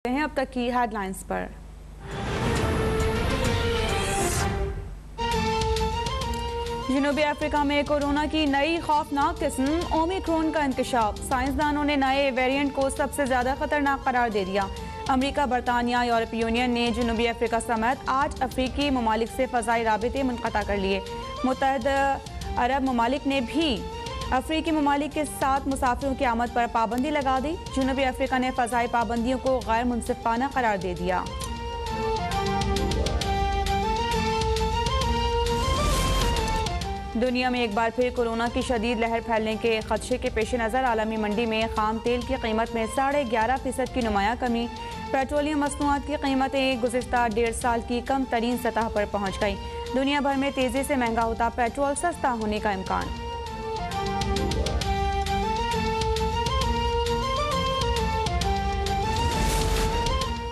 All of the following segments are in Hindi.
हैं अब तक की हेडलाइंस पर। जनूबी अफ्रीका में कोरोना की नई खौफनाक किस्म ओमिक्रॉन का इंकशाफ। साइंसदानों ने नए वेरिएंट को सबसे ज्यादा खतरनाक करार दे दिया। अमेरिका, बरतानिया, यूरोपीय यूनियन ने जनूबी अफ्रीका समेत 8 अफ्रीकी ममालिक से फ़ज़ाई राबिते मुनक़ता कर लिए। मुत्तहिदा अरब ममालिक ने भी अफ्रीकी ममालिक के साथ मुसाफिरों की आमद पर पाबंदी लगा दी। जनूबी अफ्रीका ने फ़ज़ाई पाबंदियों को गैर मुनसिफाना करार दे दिया। दुनिया में एक बार फिर कोरोना की शदीद लहर फैलने के खदशे के पेश नज़र आलमी मंडी में खाम तेल की कीमत में 11.5% की नुमाया कमी। पेट्रोलियम मसनूआत की कीमतें गुज़िश्ता 1.5 साल की कम तरीन सतह पर पहुँच गई। दुनिया भर में तेज़ी से महंगा होता पेट्रोल सस्ता होने का इम्कान।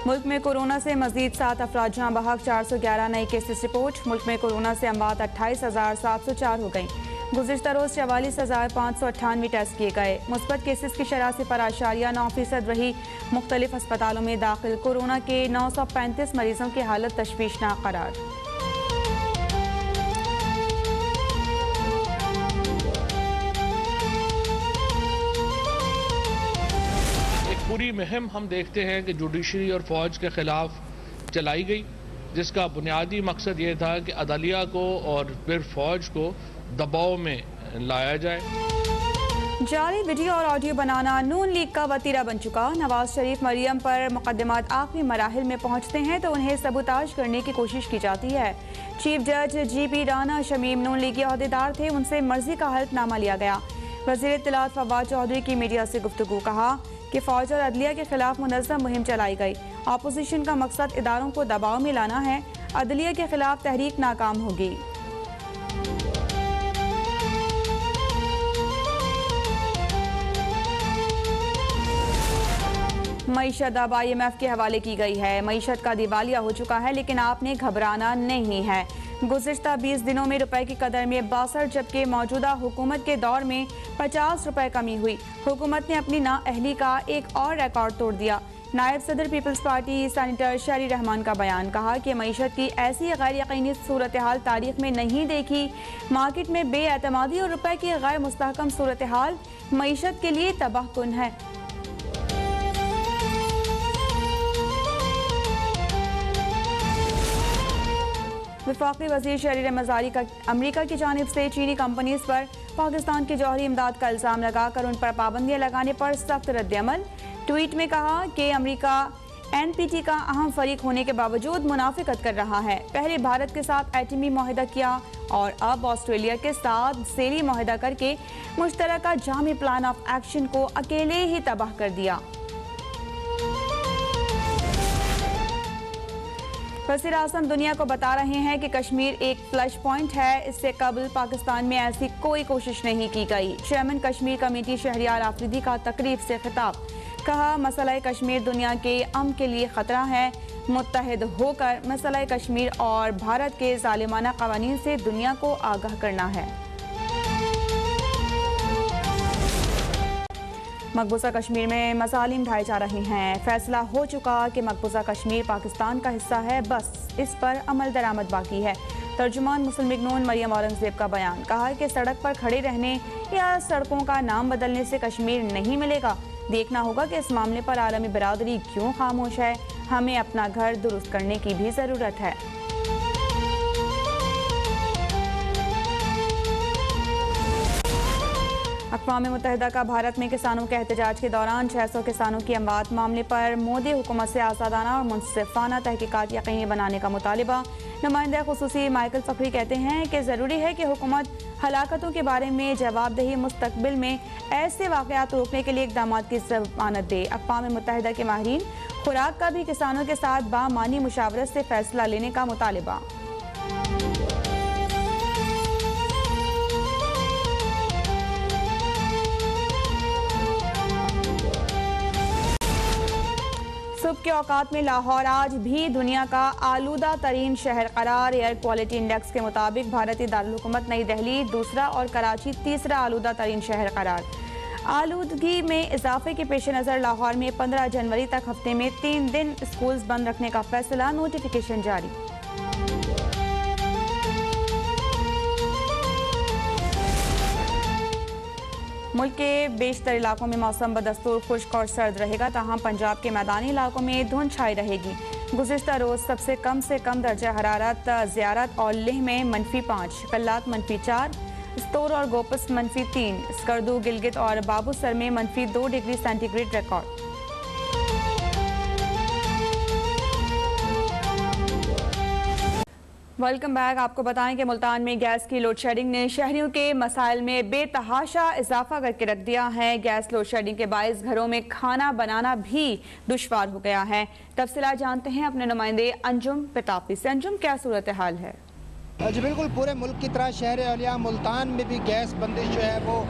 मुल्क में कोरोना से मजीद 7 अफराद जहां बहक 411 नए केसेस रिपोर्ट। मुल्क में कोरोना से अमवात 28,704 हो गई। गुज़िश्ता रोज 44,598 टेस्ट किए गए। मुस्बत केसेस की शरह 0.9% रही। मुख्तलिफ अस्पतालों में दाखिल कोरोना के 935 मरीजों की हालत तशवीशनाक करार। पूरी मुहिम हम देखते हैं कि जुडिशरी और फौज के खिलाफ चलाई गई, जिसका बुनियादी मकसद ये था कि अदलिया को और फिर फौज को दबाव में लाया जाए। जाली वीडियो और ऑडियो बनाना नून लीग का वतीरा बन चुका। नवाज शरीफ मरियम पर मुकदमात आखिरी मराहिल में पहुंचते हैं तो उन्हें सबूताज करने की कोशिश की जाती है। चीफ जज GP राना शमीम नून लीगी अहदेदार थे, उनसे मर्जी का हल्फनामा लिया गया। वज़ीर इत्तलात फवाद चौधरी की मीडिया से गुफ्तगू। कहा कि फौज और अदलिया के खिलाफ मुनज़्ज़म मुहिम चलाई गई। अपोजिशन का मकसद इदारों को दबाव में लाना है। अदलिया के खिलाफ तहरीक नाकाम होगी। मईशत अब IMF के हवाले की गई है। मईशत का दिवालिया हो चुका है, लेकिन आपने घबराना नहीं है। गुज़िश्ता 20 दिनों में रुपए की कदर में 62, जबकि मौजूदा हुकूमत के दौर में 50 रुपए कमी हुई। हुकूमत ने अपनी नाअहली का एक और रिकॉर्ड तोड़ दिया। नायब सदर पीपल्स पार्टी सेनेटर शहरी रहमान का बयान। कहा कि मईशत की ऐसी गैर यकीनी सूरत हाल तारीख में नहीं देखी। मार्केट में बेएतमादी और रुपए की गैर मुस्तहकम सूरत हाल मईशत के लिए तबाहकुन है। वफाकी वज़ीर शहरी रहमतजारी का अमरीका की जानिब से चीनी कंपनीज पर पाकिस्तान की जौहरी इमदाद का इल्ज़ाम लगाकर उन पर पाबंदियाँ लगाने पर सख्त रद्द-ए-अमल। ट्वीट में कहा कि अमरीका NPT का अहम फरीक होने के बावजूद मुनाफिकत कर रहा है। पहले भारत के साथ एटमी मुआहिदा किया और अब ऑस्ट्रेलिया के साथ सेली मुआहिदा करके मुश्तरका जामी प्लान ऑफ एक्शन को अकेले ही तबाह कर दिया। वज़ीर आज़म दुनिया को बता रहे हैं कि कश्मीर एक फ्लश पॉइंट है। इससे कबल पाकिस्तान में ऐसी कोई कोशिश नहीं की गई। चेयरमैन कश्मीर कमेटी शहरियार आफरीदी का तकरीब से खिताब। कहा मसला कश्मीर दुनिया के अमन के लिए खतरा है। मुत्तहिद होकर मसला कश्मीर और भारत के जालिमाना कवानीन से दुनिया को आगाह करना है। मकबूजा कश्मीर में मसालिम ढाए जा रहे हैं। फैसला हो चुका कि मकबूजा कश्मीर पाकिस्तान का हिस्सा है, बस इस पर अमल दरामद बाकी है। तर्जुमान मुस्लिम लीग नून मरियम औरंगजेब का बयान। कहा कि सड़क पर खड़े रहने या सड़कों का नाम बदलने से कश्मीर नहीं मिलेगा। देखना होगा कि इस मामले पर आलमी बिरादरी क्यों खामोश है। हमें अपना घर दुरुस्त करने की भी ज़रूरत है। अक़वाम मुत्तहिदा का भारत में किसानों के एहतजाज के दौरान 600 किसानों की अमवात मामले पर मोदी हुकूमत से आज़ादाना और मुनसिफाना तहकीकात यकीनी बनाने का मुतालिबा। नुमाइंदा खुसूसी माइकल फ़खरी कहते हैं कि ज़रूरी है कि हुकूमत हलाकतों के बारे में जवाबदेही मुस्तकबिल में ऐसे वाक़यात रोकने के लिए इक़दाम की ज़मानत दे। अक़वाम मुत्तहिदा के माहिरीन खुराक का भी किसानों के साथ बामानी मुशावरत से फ़ैसला लेने का मुतालिबा। सुबह के औकात में लाहौर आज भी दुनिया का आलूदा तरीन शहर करार। एयर क्वालिटी इंडेक्स के मुताबिक भारतीय दारुल हुकूमत नई दिल्ली दूसरा और कराची तीसरा आलूदा तरीन शहर करार। आलूदगी में इजाफे के पेश नज़र लाहौर में 15 जनवरी तक हफ्ते में 3 दिन स्कूल्स बंद रखने का फैसला, नोटिफिकेशन जारी। मुल्क के बेशतर इलाकों में मौसम बदस्तूर खुश्क और सर्द रहेगा, ताहम पंजाब के मैदानी इलाकों में धुंध छाई रहेगी। गुज़िश्ता रोज़ सबसे कम दर्जा हरारत ज़ियारत और लेह में -5, कल्लात -4, स्तोर और गोपस -3, स्कर्दू, गिलगित और बाबूसर में -2 degree centigrade record. Welcome back. आपको बताएं कि मुल्तान में गैस की लोड शेडिंग ने शहरियों के मसाइल में बेतहाशा इजाफा करके रख दिया है। गैस लोड शेडिंग के बायस घरों में खाना बनाना भी दुश्वार हो गया है। तफसीलात जानते हैं अपने नुमाइंदे अंजुम पितापी से। अंजुम, क्या सूरत हाल है? जी बिल्कुल, पूरे मुल्क की तरह शहर औलिया मुल्तान में भी गैस बंदिश जो है वो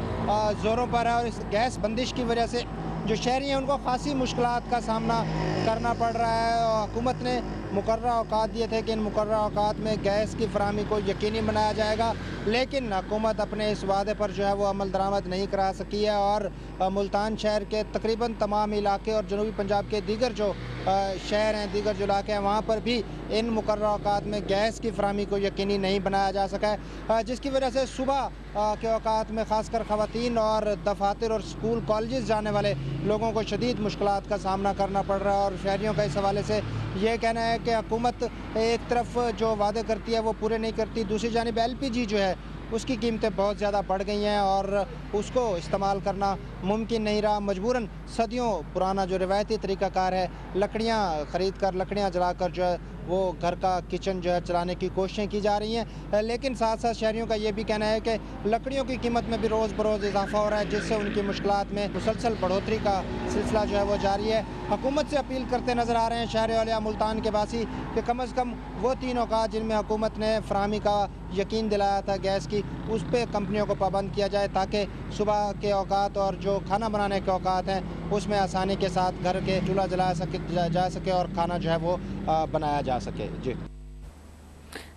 ज़ोरों पर है और इस गैस बंदिश की वजह से जो शहरी हैं उनको खासी मुश्किलात का सामना करना पड़ रहा है। हुकूमत ने मुकर्रर औकात दिए थे कि इन मुकर्रर औकात में गैस की फराहमी को यकीनी बनाया जाएगा, लेकिन हुकूमत अपने इस वादे पर जो है वो अमल दरामद नहीं करा सकी है और मुल्तान शहर के तकरीबन तमाम इलाके और जनूबी पंजाब के दीगर जो शहर हैं, दीगर जो इलाके हैं, वहाँ पर भी इन मुकर्रर औकात में गैस की फराहमी को यकीनी नहीं बनाया जा सका है, जिसकी वजह से सुबह के औकात में ख़ासकर ख़वातीन और दफातर और स्कूल कॉलेज जाने वाले लोगों को शदीद मुश्किलात का सामना करना पड़ रहा है। और शहरियों का इस हवाले से ये कहना है कि हुकूमत एक तरफ जो वादे करती है वो पूरे नहीं करती, दूसरी जानिब LPG जो है उसकी कीमतें बहुत ज़्यादा बढ़ गई हैं और उसको इस्तेमाल करना मुमकिन नहीं रहा। मजबूरन सदियों पुराना जो रिवायती तरीक़ाकार है, लकड़ियाँ ख़रीद कर, लकड़ियाँ जलाकर जो है वो घर का किचन जो है चलाने की कोशिशें की जा रही हैं, लेकिन साथ साथ शहरियों का ये भी कहना है कि लकड़ियों की कीमत में भी रोज़ बरोज़ इजाफा हो रहा है, जिससे उनकी मुश्किलात में मुसलसल बढ़ोतरी का सिलसिला जो है वो जारी है। हुकूमत से अपील करते नज़र आ रहे हैं शहर औलिया मुल्तान के बासी कि कम अज़ कम वो 3 औकात जिनमें हुकूमत ने फराहमी का यकीन दिलाया था गैस की, उस पर कंपनियों को पाबंद किया जाए ताकि सुबह के औकात और जो खाना बनाने के औकात हैं उसमें आसानी के साथ घर के चूल्हा जलाया जा सके और खाना जो है वो बनाया जा सके। जी।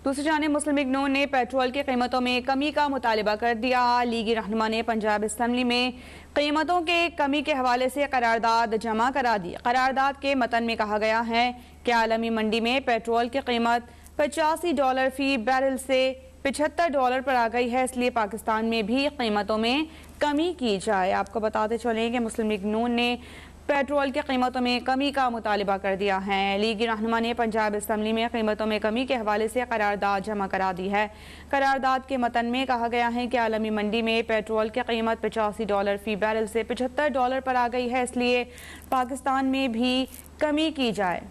दूसरी जानिब मुस्लिम लीग नून ने पेट्रोल की कीमतों में कमी का मुतालिबा कर दिया। लीगी रहनुमा ने पंजाब असम्बली में कीमतों के कमी के हवाले से करारदाद जमा करा दी। करारदाद के मतन में कहा गया है कि आलमी मंडी में पेट्रोल की कीमत $85 फी बैरल से $75 पर आ गई है, इसलिए पाकिस्तान में भी कीमतों में कमी की जाए। आपको बताते चलें कि मुस्लिम लीग नून ने पेट्रोल की कीमतों में कमी का मुतालिबा कर दिया है। लीगी रहनुमा ने पंजाब असम्बली में कीमतों में कमी के हवाले से करारदाद जमा करा दी है। करारदाद के मतन में कहा गया है कि आलमी मंडी में पेट्रोल की कीमत $85 फी बैरल से $75 पर आ गई है, इसलिए पाकिस्तान में भी कमी की जाए।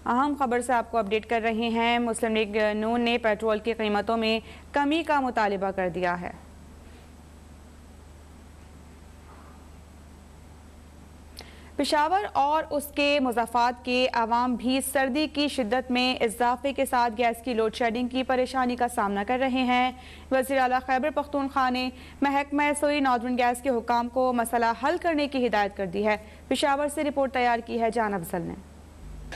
अहम खबर से आपको अपडेट कर रहे हैं। मुस्लिम लीग नून ने पेट्रोल की कीमतों में कमी का मुतालिबा कर दिया है। पेशावर और उसके मुज़ाफ़ात के अवाम भी सर्दी की शिद्दत में इजाफे के साथ गैस की लोड शेडिंग की परेशानी का सामना कर रहे हैं। वज़ीर आला खैबर पख्तूनख्वा ने महकमा सोई नॉर्दर्न गैस के हुकाम को मसला हल करने की हिदायत कर दी है। पेशावर से रिपोर्ट तैयार की है जान अफजल ने।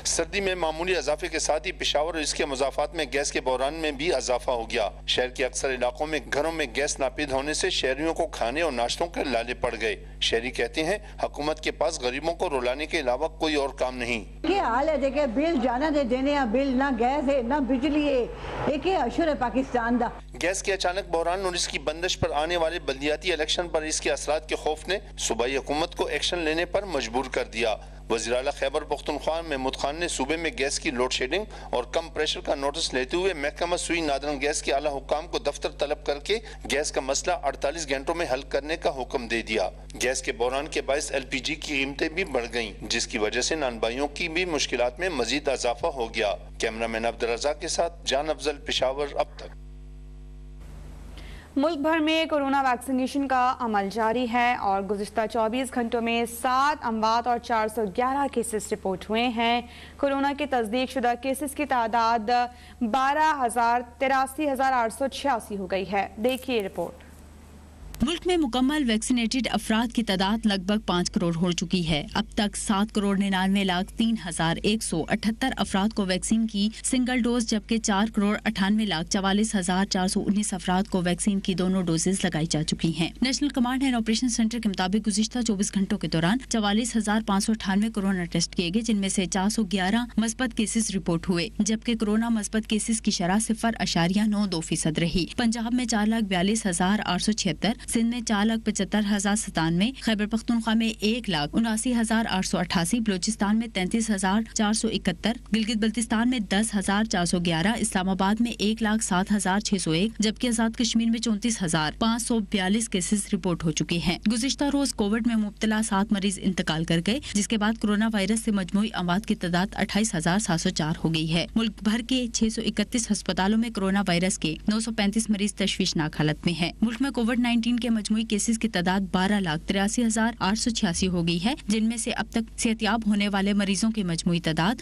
सर्दी में मामूली इजाफे के साथ ही पेशावर और इसके मुज़ाफ़ात में गैस के बहरान में भी इजाफा हो गया। शहर के अक्सर इलाकों में घरों में गैस नापिद होने से शहरियों को खाने और नाश्तों के लाले पड़ गए। शहरी कहते हैं हुकूमत के पास गरीबों को रुलाने के अलावा कोई और काम नहीं। क्या हाल है, देखे बिल जाना दे देने, बिल ना गैस है ना बिजली है, एक अशुर है पाकिस्तान दा। गैस के अचानक बहरान और इसकी बंदिश पर आने वाले बल्दियाती इलेक्शन पर इसके असरात के खौफ ने सूबाई हुकूमत को एक्शन लेने पर मजबूर कर दिया। वज़ीर आला खैबर पख्तूनख्वा महमूद खान ने सूबे में गैस की लोड शेडिंग और कम प्रेशर का नोटिस लेते हुए महकमा सुई नॉर्दर्न गैस के आला हुकाम को दफ्तर तलब करके गैस का मसला 48 घंटों में हल करने का हुक्म दे दिया। गैस के बहरान के बायस LPG की कीमतें भी बढ़ गयी, जिसकी वजह से नानबाइयों की भी मुश्किलात में मजीद इजाफा हो गया। कैमरामैन अब्दुल रज़ाक के साथ जान अफजल, पेशावर। अब तक मुल्क भर में कोरोना वैक्सीनेशन का अमल जारी है और गुज़िश्ता 24 घंटों में 7 अमवात और 411 केसेस रिपोर्ट हुए हैं। कोरोना के तस्दीक शुदा केसेस की तादाद 12,83,886 हो गई है। देखिए रिपोर्ट। मुल्क में मुकम्मल वैक्सीनेटेड अफराद की तादाद लगभग 5 करोड़ हो चुकी है। अब तक 7,99,03,178 अफराद को वैक्सीन की सिंगल डोज जबकि 4,98,44,419 अफराद को वैक्सीन की दोनों डोजेज लगाई जा चुकी हैं। National command and operation centre के मुताबिक गुज़िश्ता 24 घंटों के दौरान 44,598 कोरोना टेस्ट किए गए, जिनमें से 411 मस्बत केसेस रिपोर्ट हुए, जबकि कोरोना मस्बत केसेस की शरह 0.92% रही। पंजाब में 4,42,876, सिंध में 4,75,097, खैबर पख्तूनख्वा में 1,79,888, बलोचिस्तान में 33,471, गिलगित बल्तिस्तान में 10,411, इस्लामाबाद में 1,07,601, जबकि आजाद कश्मीर में 34,542 केसेस रिपोर्ट हो चुके हैं। गुज़िश्ता रोज कोविड में मुब्तला 7 मरीज इंतकाल कर गए, जिसके बाद कोरोना वायरस से मजमूई अमवात की तादाद 28,704 हो गई है। मुल्क भर के 631 अस्पतालों में कोरोना वायरस के 935 मरीज तशवीशनाक हालत में हैं। मुल्क में कोविड-19 के मजमूई केसेस की तादाद 12,83,886 हो गई है, जिनमें से अब तक सेहतयाब होने वाले मरीजों की मजमूई तादाद